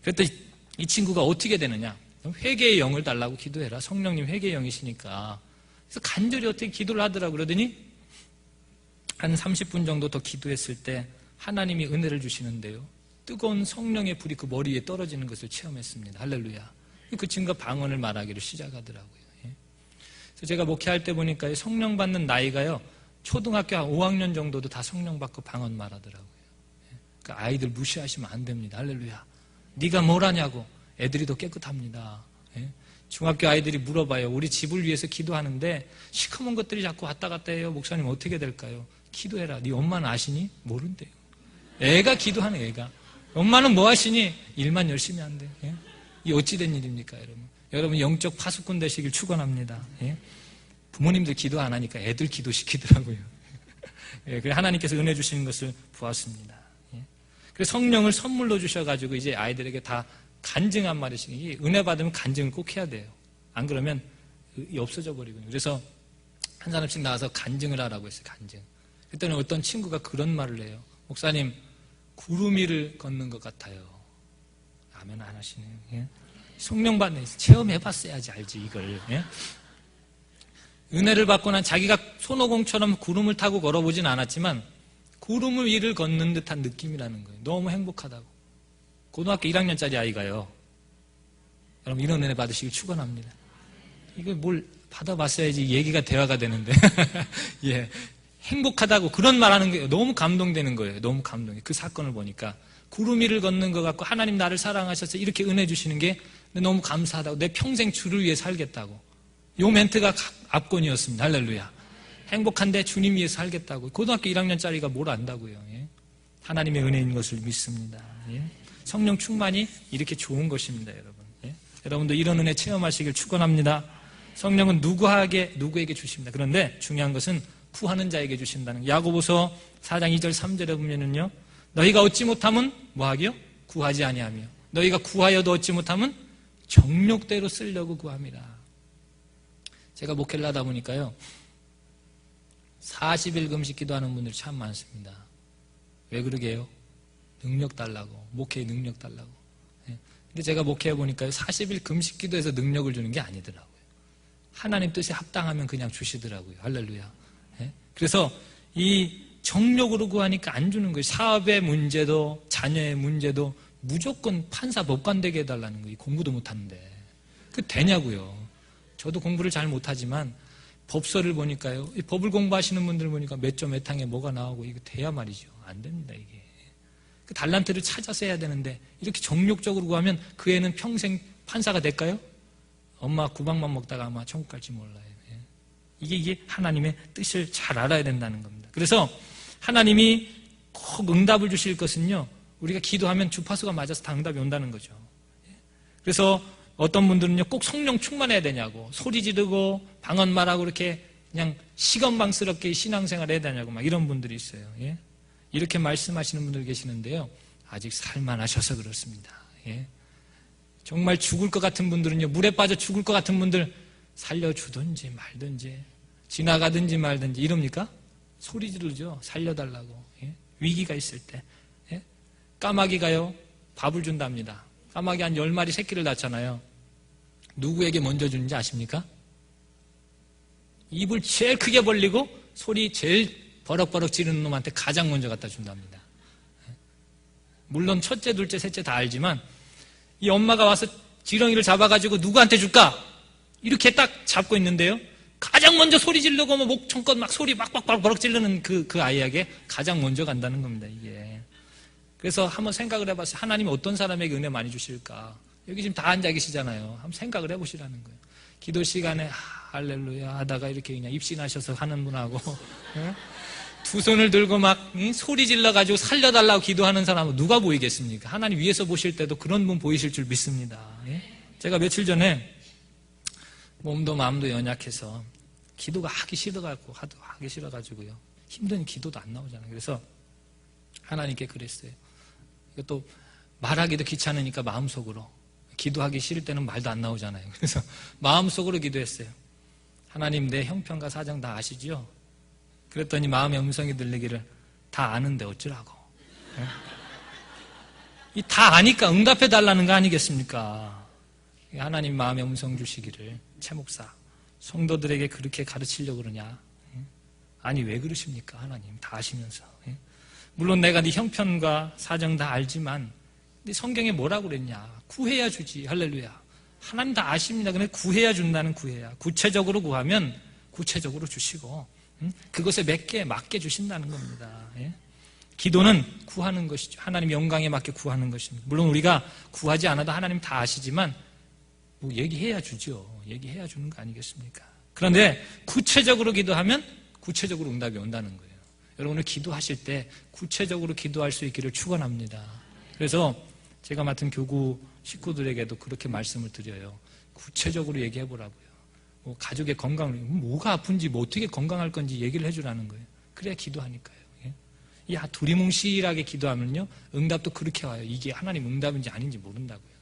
그랬더니 이 친구가 어떻게 되느냐? 회개의 영을 달라고 기도해라. 성령님 회개의 영이시니까. 그래서 간절히 어떻게 기도를 하더라고. 그러더니 한 30분 정도 더 기도했을 때 하나님이 은혜를 주시는데요, 뜨거운 성령의 불이 그 머리 위에 떨어지는 것을 체험했습니다. 할렐루야. 그 친구가 방언을 말하기를 시작하더라고요. 그래서 제가 목회할 때 보니까 성령 받는 나이가요, 초등학교 한 5학년 정도도 다 성령 받고 방언 말하더라고요. 그러니까 아이들 무시하시면 안 됩니다. 할렐루야. 네가 뭘 하냐고. 애들이 더 깨끗합니다. 중학교 아이들이 물어봐요. 우리 집을 위해서 기도하는데 시커먼 것들이 자꾸 왔다 갔다 해요. 목사님 어떻게 될까요? 기도해라. 네 엄마는 아시니? 모른대요. 애가 기도하는, 애가. 엄마는 뭐 하시니? 일만 열심히 한대. 이 어찌된 일입니까, 여러분? 여러분 영적 파수꾼 되시길 축원합니다. 부모님들 기도 안 하니까 애들 기도시키더라고요. 그래 하나님께서 은혜 주시는 것을 보았습니다. 그래서 성령을 선물로 주셔가지고 이제 아이들에게 다 간증 한 마디씩, 은혜 받으면 간증을 꼭 해야 돼요. 안 그러면 없어져 버리거든요. 그래서 한 사람씩 나와서 간증을 하라고 했어요. 간증. 그때는 어떤 친구가 그런 말을 해요. 목사님, 구름 위를 걷는 것 같아요. 아멘 안 하시네요. 성령 받는, 체험해봤어야지 알지 이걸. 은혜를 받고 난 자기가 손오공처럼 구름을 타고 걸어보진 않았지만 구름 위를 걷는 듯한 느낌이라는 거예요. 너무 행복하다고. 고등학교 1학년짜리 아이가요. 여러분 이런 은혜 받으시길 축원합니다. 이거 뭘 받아봤어야지 얘기가 대화가 되는데 예, 행복하다고 그런 말하는 게 너무 감동되는 거예요. 너무 감동해. 그 사건을 보니까 구름 위를 걷는 것 같고 하나님 나를 사랑하셔서 이렇게 은혜 주시는 게 너무 감사하다고, 내 평생 주를 위해 살겠다고. 요 멘트가 압권이었습니다. 할렐루야. 행복한데 주님 위해 살겠다고. 고등학교 1학년짜리가 뭘 안다고요. 하나님의 은혜인 것을 믿습니다. 성령 충만이 이렇게 좋은 것입니다, 여러분. 여러분도 이런 은혜 체험하시길 축원합니다. 성령은 누구에게 주십니다. 그런데 중요한 것은 구하는 자에게 주신다는 거예요. 야고보서 4장 2절 3절에 보면은요, 너희가 얻지 못하면 뭐하기요? 구하지 아니하며, 너희가 구하여도 얻지 못하면 정욕대로 쓰려고 구합니다. 제가 목회를 하다 보니까요, 40일 금식 기도하는 분들이 참 많습니다. 왜 그러게요? 능력 달라고, 목회의 능력 달라고. 근데 제가 목회해 보니까 40일 금식 기도해서 능력을 주는 게 아니더라고요. 하나님 뜻에 합당하면 그냥 주시더라고요. 할렐루야. 그래서 이 정력으로 구하니까 안 주는 거예요. 사업의 문제도 자녀의 문제도 무조건 판사 법관 되게 해달라는 거예요. 공부도 못하는데. 그 되냐고요. 저도 공부를 잘 못하지만 법서를 보니까요. 이 법을 공부하시는 분들 보니까 몇 점 몇 항에 뭐가 나오고 이거 돼야 말이죠. 안 됩니다 이게. 그 달란트를 찾아서 해야 되는데 이렇게 정욕적으로 구하면 그 애는 평생 판사가 될까요? 엄마 구박만 먹다가 아마 천국 갈지 몰라요. 이게 하나님의 뜻을 잘 알아야 된다는 겁니다. 그래서 하나님이 꼭 응답을 주실 것은요, 우리가 기도하면 주파수가 맞아서 다 응답이 온다는 거죠. 그래서 어떤 분들은요, 꼭 성령 충만해야 되냐고, 소리 지르고 방언 말하고 이렇게 그냥 시건방스럽게 신앙생활 해야 되냐고 막 이런 분들이 있어요. 이렇게 말씀하시는 분들 계시는데요, 아직 살만하셔서 그렇습니다. 정말 죽을 것 같은 분들은요, 물에 빠져 죽을 것 같은 분들 살려주든지 말든지 지나가든지 말든지 이럽니까? 소리 지르죠. 살려달라고. 위기가 있을 때. 까마귀가요, 밥을 준답니다. 까마귀 한 10마리 새끼를 낳잖아요. 누구에게 먼저 주는지 아십니까? 입을 제일 크게 벌리고 소리 제일 버럭버럭 지르는 놈한테 가장 먼저 갖다 준답니다. 물론 첫째, 둘째, 셋째 다 알지만 이 엄마가 와서 지렁이를 잡아가지고 누구한테 줄까? 이렇게 딱 잡고 있는데요, 가장 먼저 소리 지르고 뭐 목청껏 막 소리 막 버럭 지르는 그 아이에게 가장 먼저 간다는 겁니다. 이게. 그래서 한번 생각을 해봤어요. 하나님이 어떤 사람에게 은혜 많이 주실까? 여기 지금 다 앉아 계시잖아요. 한번 생각을 해보시라는 거예요. 기도 시간에 할렐루야 하다가 이렇게 그냥 입신하셔서 하는 분하고 두 손을 들고 막 소리 질러가지고 살려달라고 기도하는 사람은 누가 보이겠습니까? 하나님 위에서 보실 때도 그런 분 보이실 줄 믿습니다. 제가 며칠 전에 몸도 마음도 연약해서 기도가 하기 싫어가지고요, 힘든 기도도 안 나오잖아요. 그래서 하나님께 그랬어요. 이것도 말하기도 귀찮으니까 마음속으로, 기도하기 싫을 때는 말도 안 나오잖아요. 그래서 마음속으로 기도했어요. 하나님, 내 형편과 사정 다 아시죠? 그랬더니 마음의 음성이 들리기를, 다 아는데 어쩌라고. 이 다 아니까 응답해달라는 거 아니겠습니까? 하나님 마음의 음성 주시기를, 최 목사, 성도들에게 그렇게 가르치려고 그러냐? 아니, 왜 그러십니까? 하나님 다 아시면서. 물론 내가 네 형편과 사정 다 알지만 네 성경에 뭐라고 그랬냐? 구해야 주지. 할렐루야. 하나님 다 아십니다. 근데 구해야 준다는 구해야. 구체적으로 구하면 구체적으로 주시고, 그것에 맞게 주신다는 겁니다. 기도는 구하는 것이죠. 하나님 영광에 맞게 구하는 것입니다. 물론 우리가 구하지 않아도 하나님 다 아시지만 뭐 얘기해야 주죠. 얘기해야 주는 거 아니겠습니까? 그런데 구체적으로 기도하면 구체적으로 응답이 온다는 거예요. 여러분은 기도하실 때 구체적으로 기도할 수 있기를 축원합니다. 그래서 제가 맡은 교구 식구들에게도 그렇게 말씀을 드려요. 구체적으로 얘기해 보라고요. 뭐 가족의 건강을, 뭐가 아픈지, 뭐 어떻게 건강할 건지 얘기를 해주라는 거예요. 그래야 기도하니까요. 두리뭉실하게 기도하면요, 응답도 그렇게 와요. 이게 하나님 응답인지 아닌지 모른다고요.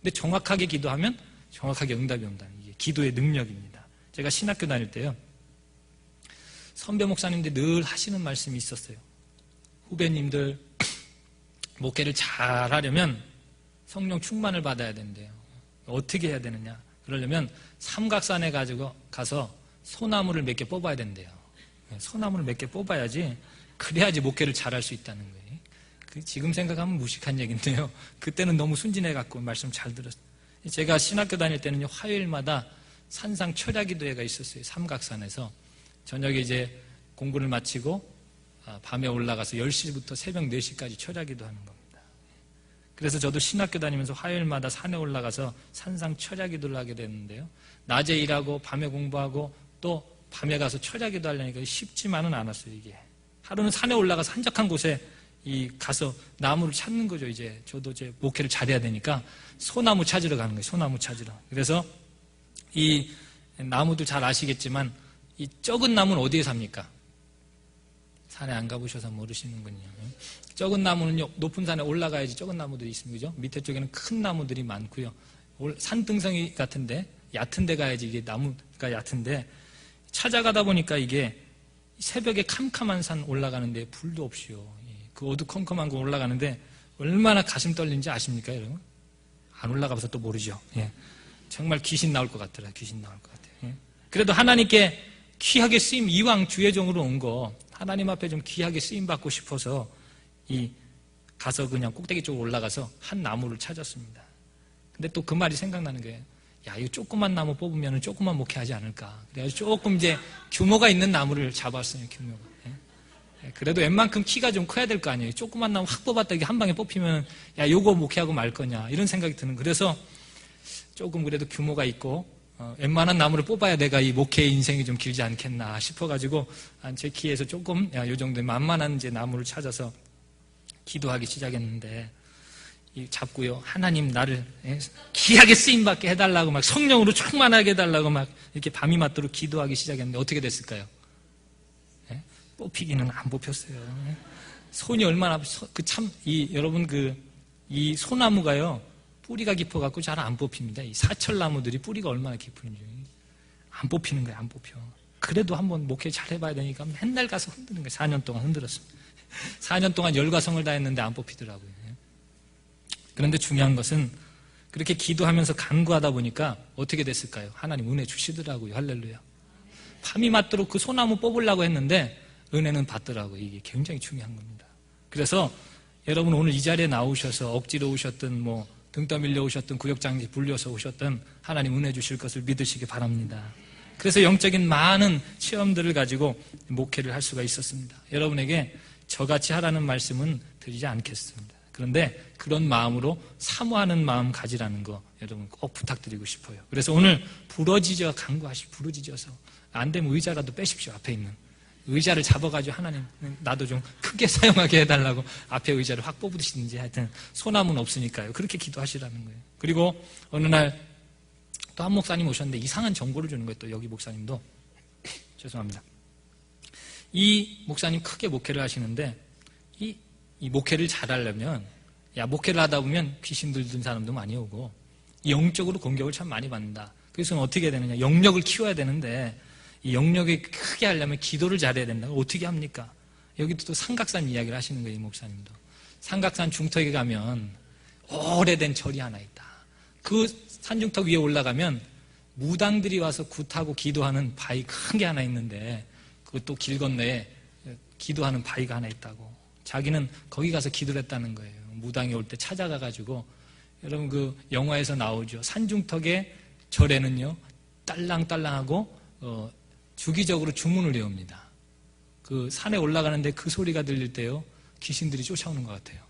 근데 정확하게 기도하면 정확하게 응답이 온다는, 이게 기도의 능력입니다. 제가 신학교 다닐 때요, 선배 목사님들 늘 하시는 말씀이 있었어요. 후배님들 목회를 잘 하려면 성령 충만을 받아야 된대요. 어떻게 해야 되느냐? 그러려면 삼각산에 가서 소나무를 몇 개 뽑아야 된대요. 소나무를 몇 개 뽑아야지, 그래야지 목회를 잘할 수 있다는 거예요. 지금 생각하면 무식한 얘기인데요, 그때는 너무 순진해갖고 말씀 잘 들었어요. 제가 신학교 다닐 때는요, 화요일마다 산상 철야기도회가 있었어요. 삼각산에서 저녁에 이제 공부를 마치고 밤에 올라가서 10시부터 새벽 4시까지 철야기도 하는 겁니다. 그래서 저도 신학교 다니면서 화요일마다 산에 올라가서 산상 철야기도를 하게 됐는데요, 낮에 일하고 밤에 공부하고 또 밤에 가서 철야기도 하려니까 쉽지만은 않았어요. 이게 하루는 산에 올라가서 한적한 곳에 가서 나무를 찾는 거죠. 이제 저도 이제 목회를 잘해야 되니까 소나무 찾으러 가는 거예요. 소나무 찾으러. 그래서 이 나무도 잘 아시겠지만 이 적은 나무는 어디에 삽니까? 산에 안 가보셔서 모르시는군요. 적은 나무는요, 높은 산에 올라가야지 적은 나무들이 있습니다. 그죠? 밑에 쪽에는 큰 나무들이 많고요. 산등성이 같은데, 얕은 데 가야지 이게 나무가 얕은데, 찾아가다 보니까 이게 새벽에 캄캄한 산 올라가는데 불도 없이요. 그 어두컴컴한 거 올라가는데 얼마나 가슴 떨리는지 아십니까, 여러분? 안 올라가봐서 또 모르죠. 예. 정말 귀신 나올 것 같더라. 귀신 나올 것 같아요. 예. 그래도 하나님께 귀하게 쓰임, 이왕 주의 종으로 온 거 하나님 앞에 좀 귀하게 쓰임 받고 싶어서 가서 그냥 꼭대기 쪽으로 올라가서 한 나무를 찾았습니다. 근데 또 그 말이 생각나는 거예요. 야, 이거 조그만 나무 뽑으면 조그만 목회하지 않을까. 그래서 조금 이제 규모가 있는 나무를 잡았어요. 규모가. 예. 그래도 웬만큼 키가 좀 커야 될 거 아니에요. 조그만 나무 확 뽑았다 이게 한 방에 뽑히면 야, 요거 목회하고 말 거냐 이런 생각이 드는. 그래서 조금 그래도 규모가 있고 웬만한 나무를 뽑아야 내가 이 목회의 인생이 좀 길지 않겠나 싶어가지고 제 키에서 조금 요 정도의 만만한 이제 나무를 찾아서 기도하기 시작했는데 잡고요. 하나님 나를 귀하게 쓰임받게 해달라고 막 성령으로 충만하게 해달라고 막 이렇게 밤이 맞도록 기도하기 시작했는데 어떻게 됐을까요? 뽑히기는 안 뽑혔어요. 손이 얼마나 여러분 이 소나무가요 뿌리가 깊어갖고 잘 안 뽑힙니다. 이 사철나무들이 뿌리가 얼마나 깊은지 안 뽑히는 거예요. 안 뽑혀. 그래도 한번 목회 잘 해봐야 되니까 맨날 가서 흔드는 거예요. 4년 동안 흔들었습니다. 4년 동안 열과 성을 다했는데 안 뽑히더라고요. 그런데 중요한 것은 그렇게 기도하면서 간구하다 보니까 어떻게 됐을까요? 하나님 은혜 주시더라고요. 할렐루야. 밤이 맞도록 그 소나무 뽑으려고 했는데 은혜는 받더라고요. 이게 굉장히 중요한 겁니다. 그래서 여러분 오늘 이 자리에 나오셔서 억지로 오셨든 등 떠밀려 오셨든 구역장지 불려서 오셨든 하나님 은혜 주실 것을 믿으시기 바랍니다. 그래서 영적인 많은 체험들을 가지고 목회를 할 수가 있었습니다. 여러분에게 저같이 하라는 말씀은 드리지 않겠습니다. 그런데 그런 마음으로 사모하는 마음 가지라는 거 여러분 꼭 부탁드리고 싶어요. 그래서 오늘 부러지져 부러지져서 안 되면 의자라도 빼십시오. 앞에 있는 의자를 잡아가지고 하나님 나도 좀 크게 사용하게 해달라고 앞에 의자를 확 뽑으시든지 하여튼 소나무는 없으니까요. 그렇게 기도하시라는 거예요. 그리고 어느 날 또 한 목사님 오셨는데 이상한 정보를 주는 거예요. 또 여기 목사님도 죄송합니다. 이 목사님 크게 목회를 하시는데 이 목회를 잘하려면 목회를 하다 보면 귀신 들든 사람도 많이 오고 영적으로 공격을 참 많이 받는다. 그래서 어떻게 해야 되느냐. 영역을 키워야 되는데 이 영역이 크게 하려면 기도를 잘해야 된다. 어떻게 합니까? 여기도 또 삼각산 이야기를 하시는 거예요. 이 목사님도. 삼각산 중턱에 가면 오래된 절이 하나 있다. 그 산중턱 위에 올라가면 무당들이 와서 굿하고 기도하는 바위 큰 게 하나 있는데 그것도 길 건너에 기도하는 바위가 하나 있다고. 자기는 거기 가서 기도를 했다는 거예요. 무당이 올 때 찾아가가지고 여러분 그 영화에서 나오죠. 산중턱의 절에는요 딸랑딸랑하고 주기적으로 주문을 외웁니다. 그 산에 올라가는데 그 소리가 들릴 때요 귀신들이 쫓아오는 것 같아요.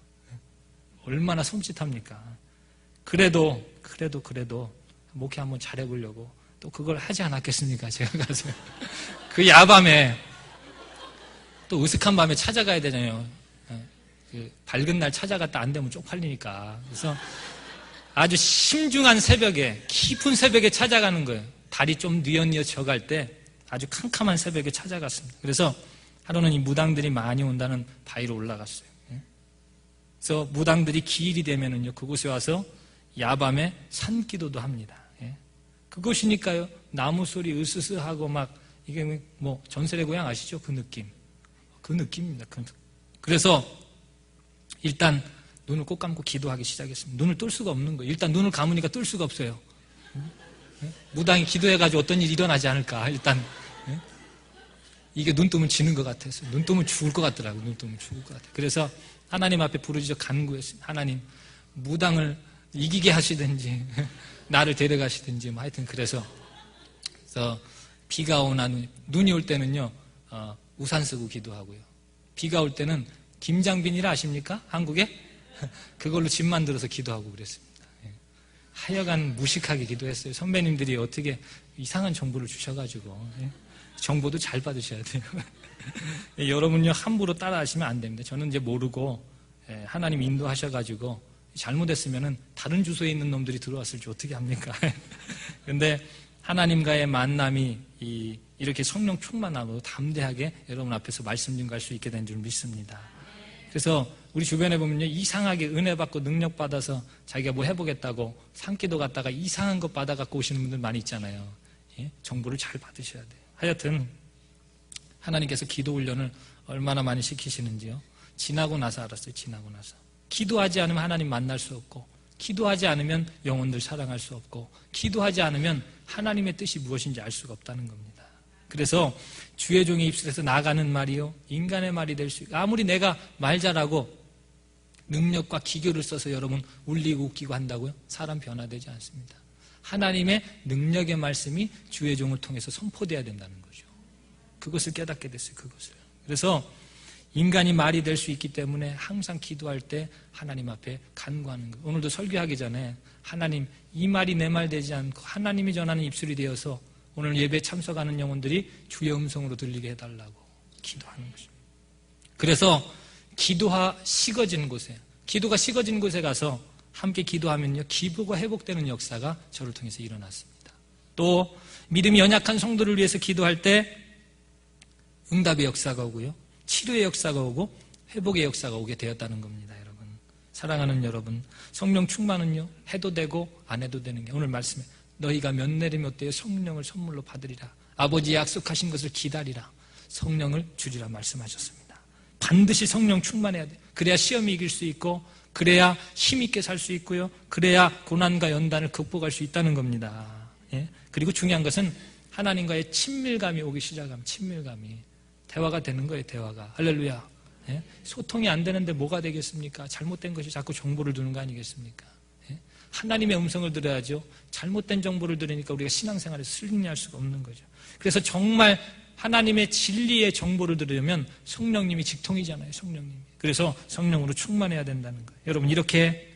얼마나 섬찟합니까? 그래도 목회 한번 잘해보려고 또 그걸 하지 않았겠습니까? 제가 가서 그 야밤에 또 으슥한 밤에 찾아가야 되잖아요. 그 밝은 날 찾아갔다 안 되면 쪽팔리니까. 그래서 아주 심중한 새벽에 깊은 새벽에 찾아가는 거예요. 달이 좀 뉘엿뉘엿 져갈 때 아주 캄캄한 새벽에 찾아갔습니다. 그래서 하루는 이 무당들이 많이 온다는 바위로 올라갔어요. 그래서 무당들이 기일이 되면은요 그곳에 와서 야밤에 산기도도 합니다. 그것이니까요 나무 소리 으스스하고 막 이게 전설의 고향 아시죠? 그 느낌입니다. 그래서 일단 눈을 꼭 감고 기도하기 시작했습니다. 눈을 뜰 수가 없는 거예요. 일단 눈을 감으니까 뜰 수가 없어요. 무당이 기도해가지고 어떤 일이 일어나지 않을까. 일단 이게 눈 뜨면 지는 것 같아서 눈 뜨면 죽을 것 같더라고요. 눈 뜨면 죽을 것 같아요. 그래서 하나님 앞에 부르짖어 간구했습니다. 하나님 무당을 이기게 하시든지 나를 데려가시든지 하여튼 그래서 비가 오나 눈이 올 때는요 우산 쓰고 기도하고요. 비가 올 때는 김장빈이라 아십니까? 한국에? 그걸로 집 만들어서 기도하고 그랬습니다. 하여간 무식하게 기도했어요. 선배님들이 어떻게 이상한 정보를 주셔가지고 정보도 잘 받으셔야 돼요. 여러분요 함부로 따라하시면 안 됩니다. 저는 이제 모르고 하나님 인도하셔가지고 잘못했으면은 다른 주소에 있는 놈들이 들어왔을지 어떻게 합니까? 근데 하나님과의 만남이 이렇게 성령 충만하고 담대하게 여러분 앞에서 말씀 증거할 수 있게 된 줄 믿습니다. 그래서 우리 주변에 보면요 이상하게 은혜 받고 능력 받아서 자기가 뭐 해보겠다고 산기도 갔다가 이상한 것 받아갖고 오시는 분들 많이 있잖아요. 정보를 잘 받으셔야 돼요. 하여튼 하나님께서 기도 훈련을 얼마나 많이 시키시는지요. 지나고 나서 알았어요. 지나고 나서. 기도하지 않으면 하나님 만날 수 없고, 기도하지 않으면 영혼들 사랑할 수 없고, 기도하지 않으면 하나님의 뜻이 무엇인지 알 수가 없다는 겁니다. 그래서 주의 종의 입술에서 나가는 말이요 인간의 말이 될 수 있고, 아무리 내가 말 잘하고 능력과 기교를 써서 여러분 울리고 웃기고 한다고요? 사람 변화되지 않습니다. 하나님의 능력의 말씀이 주의 종을 통해서 선포돼야 된다는 거죠. 그것을 깨닫게 됐어요. 그것을. 그래서 인간이 말이 될 수 있기 때문에 항상 기도할 때 하나님 앞에 간구하는 거예요. 오늘도 설교하기 전에 하나님, 이 말이 내 말 되지 않고 하나님이 전하는 입술이 되어서 오늘 예배에 참석하는 영혼들이 주의 음성으로 들리게 해달라고 기도하는 거죠. 그래서 기도가 식어진 곳에 가서 함께 기도하면요 기부가 회복되는 역사가 저를 통해서 일어났습니다. 또 믿음이 연약한 성도를 위해서 기도할 때 응답의 역사가 오고요, 치료의 역사가 오고 회복의 역사가 오게 되었다는 겁니다. 여러분, 사랑하는 여러분, 성령 충만은요 해도 되고 안 해도 되는 게, 오늘 말씀에 너희가 몇 내리면 어때요? 성령을 선물로 받으리라. 아버지 약속하신 것을 기다리라. 성령을 주리라 말씀하셨습니다. 반드시 성령 충만해야 돼요. 그래야 시험이 이길 수 있고, 그래야 힘있게 살 수 있고요, 그래야 고난과 연단을 극복할 수 있다는 겁니다. 예? 그리고 중요한 것은 하나님과의 친밀감이 오기 시작하면, 친밀감이 대화가 되는 거예요. 대화가. 할렐루야. 예? 소통이 안 되는데 뭐가 되겠습니까? 잘못된 것이 자꾸 정보를 두는 거 아니겠습니까? 예? 하나님의 음성을 들어야죠. 잘못된 정보를 들으니까 우리가 신앙생활에서 승리할 수가 없는 거죠. 그래서 정말 하나님의 진리의 정보를 들으려면 성령님이 직통이잖아요. 성령님이. 그래서 성령으로 충만해야 된다는 거예요. 여러분, 이렇게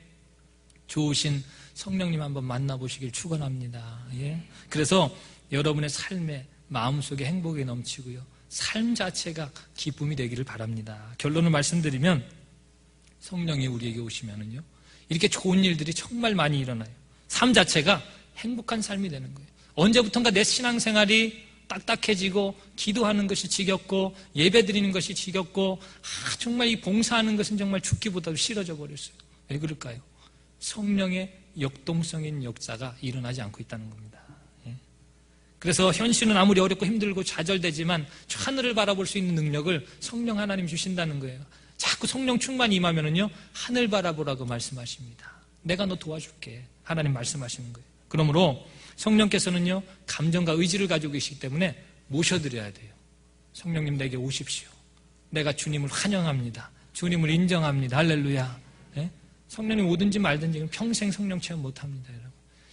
좋으신 성령님 한번 만나보시길 축원합니다. 예? 그래서 여러분의 삶에 마음속에 행복이 넘치고요, 삶 자체가 기쁨이 되기를 바랍니다. 결론을 말씀드리면 성령이 우리에게 오시면은요 이렇게 좋은 일들이 정말 많이 일어나요. 삶 자체가 행복한 삶이 되는 거예요. 언제부턴가 내 신앙생활이 딱딱해지고 기도하는 것이 지겹고 예배 드리는 것이 지겹고 정말 이 봉사하는 것은 정말 죽기보다도 싫어져 버렸어요. 왜 그럴까요? 성령의 역동성인 역사가 일어나지 않고 있다는 겁니다. 예? 그래서 현실은 아무리 어렵고 힘들고 좌절되지만 하늘을 바라볼 수 있는 능력을 성령 하나님 주신다는 거예요. 자꾸 성령 충만이 임하면은요 하늘 바라보라고 말씀하십니다. 내가 너 도와줄게. 하나님 말씀하시는 거예요. 그러므로 성령께서는요 감정과 의지를 가지고 계시기 때문에 모셔드려야 돼요. 성령님 내게 오십시오. 내가 주님을 환영합니다. 주님을 인정합니다. 할렐루야. 예? 성령님 오든지 말든지 평생 성령 체험 못합니다. 여러분.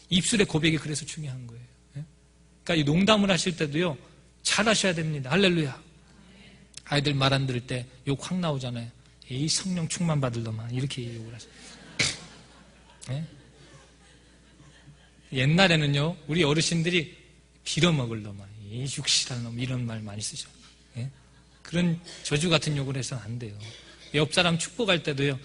입술의 고백이 그래서 중요한 거예요. 예? 그러니까 이 농담을 하실 때도요 잘 하셔야 됩니다. 할렐루야. 아이들 말 안 들을 때 욕 확 나오잖아요. 이 성령 충만 받을 놈아 이렇게 욕을 하세요. 예? 옛날에는요 우리 어르신들이 빌어먹을 놈아 이 육실한 놈 이런 말 많이 쓰죠. 예? 그런 저주 같은 욕을 해서는 안 돼요. 옆 사람 축복할 때도요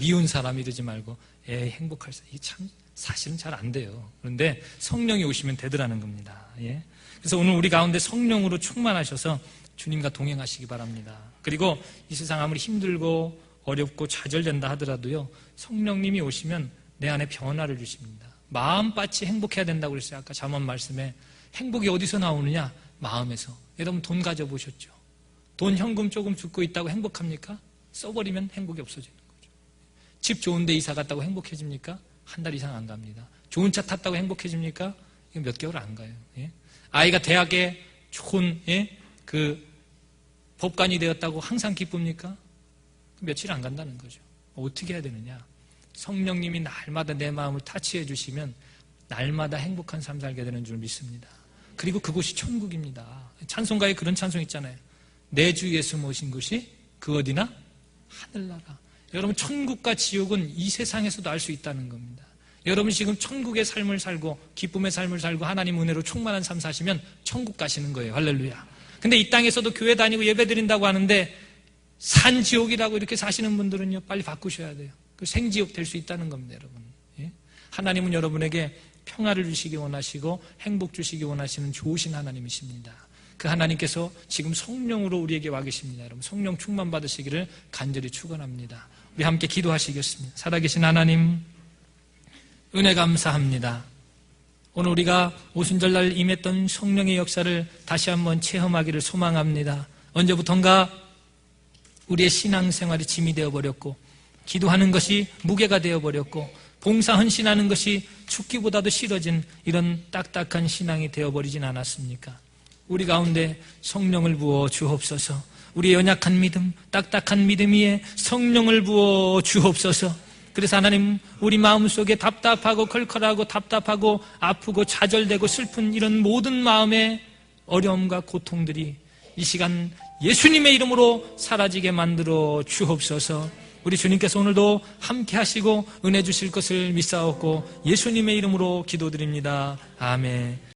미운 사람 이러지 말고 행복할 사람. 참 사실은 잘 안 돼요. 그런데 성령이 오시면 되더라는 겁니다. 예? 그래서 오늘 우리 가운데 성령으로 충만하셔서 주님과 동행하시기 바랍니다. 그리고 이 세상 아무리 힘들고 어렵고 좌절된다 하더라도요 성령님이 오시면 내 안에 변화를 주십니다. 마음밭이 행복해야 된다고 그랬어요. 아까 잠언 말씀에 행복이 어디서 나오느냐? 마음에서. 여러분 돈 가져보셨죠? 돈 현금 조금 줍고 있다고 행복합니까? 써버리면 행복이 없어지는 거죠. 집 좋은 데 이사 갔다고 행복해집니까? 한 달 이상 안 갑니다. 좋은 차 탔다고 행복해집니까? 몇 개월 안 가요. 예? 아이가 대학에 좋은 법관이 되었다고 항상 기쁩니까? 며칠 안 간다는 거죠. 어떻게 해야 되느냐? 성령님이 날마다 내 마음을 타치해 주시면 날마다 행복한 삶 살게 되는 줄 믿습니다. 그리고 그곳이 천국입니다. 찬송가에 그런 찬송 있잖아요. 내 주 예수 모신 곳이 그 어디나? 하늘나라. 여러분 천국과 지옥은 이 세상에서도 알 수 있다는 겁니다. 여러분 지금 천국의 삶을 살고 기쁨의 삶을 살고 하나님 은혜로 충만한 삶 사시면 천국 가시는 거예요. 할렐루야. 근데 이 땅에서도 교회 다니고 예배 드린다고 하는데 산지옥이라고 이렇게 사시는 분들은요 빨리 바꾸셔야 돼요. 그 생지옥 될 수 있다는 겁니다. 여러분. 예? 하나님은 여러분에게 평화를 주시기 원하시고 행복 주시기 원하시는 좋으신 하나님이십니다. 그 하나님께서 지금 성령으로 우리에게 와 계십니다. 여러분 성령 충만 받으시기를 간절히 축원합니다. 우리 함께 기도하시겠습니다. 살아계신 하나님 은혜 감사합니다. 오늘 우리가 오순절날 임했던 성령의 역사를 다시 한번 체험하기를 소망합니다. 언제부턴가 우리의 신앙생활이 짐이 되어버렸고 기도하는 것이 무게가 되어버렸고 봉사 헌신하는 것이 죽기보다도 싫어진 이런 딱딱한 신앙이 되어버리진 않았습니까? 우리 가운데 성령을 부어 주옵소서. 우리의 연약한 믿음, 딱딱한 믿음 위에 성령을 부어 주옵소서. 그래서 하나님, 우리 마음속에 답답하고 컬컬하고 답답하고 아프고 좌절되고 슬픈 이런 모든 마음의 어려움과 고통들이 이 시간 예수님의 이름으로 사라지게 만들어 주옵소서. 우리 주님께서 오늘도 함께 하시고 은혜 주실 것을 믿사옵고 예수님의 이름으로 기도드립니다. 아멘.